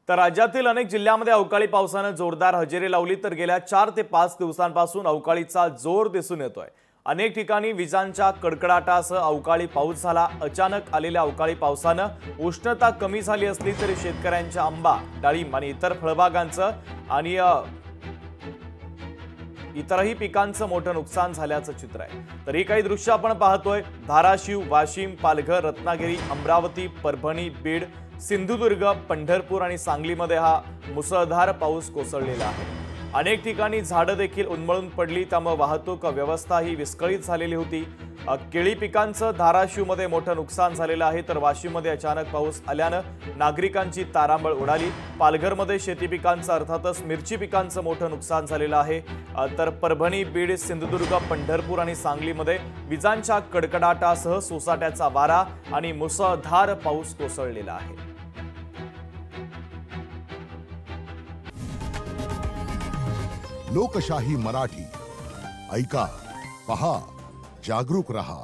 तर राज्यातील अनेक जिल्ह्यांमध्ये अवकाळी पावसाने जोरदार हजेरी लावली। तर गेल्या 4 ते 5 दिवसांपासून अवकाळीचा जोर दिसून येतोय। अनेक ठिकाणी विजांच्या कडकडाटासह अवकाळी पाऊस झाला। अचानक आलेल्या अवकाळी पावसाने उष्णता कमी झाली असली तरी शेतकऱ्यांच्या आंबा, डाळिंब आणि इतर फळबागांचं आणि इतरही पिकांचं मोठं नुकसान झाल्याचं चित्र आहे। तर ही काही दृश्य आपण पाहतोय। धाराशिव, वाशिम, पालघर, रत्नागिरी, अमरावती, परभणी, बीड, सिंधुदुर्ग, पंढरपूर आणि सांगलीमध्ये हा मुसळधार पाऊस कोसळलेला आहे। अनेक ठिकाणी झाडं देखील उन्मळून पडली, त्यामुळे वाहतूक व्यवस्था ही विस्कळीत झालेली होती। केळी पिकांचं धाराशिवमध्ये मोठं नुकसान झालेलं आहे। तर वाशिममध्ये अचानक पाऊस आल्यानं नागरिकांची तारांबळ उडाली। पालघरमध्ये शेती पिकांचं अर्थातच मिरची पिकांचं मोठं नुकसान झालेलं आहे। तर परभणी, बीड, सिंधुदुर्ग, पंढरपूर आणि सांगलीमध्ये विजांच्या कडकडाटासह सोसाट्याचा वारा आणि मुसळधार पाऊस कोसळलेला आहे। लोकशाही मराठी ऐका, पहा, जागरूक रहा।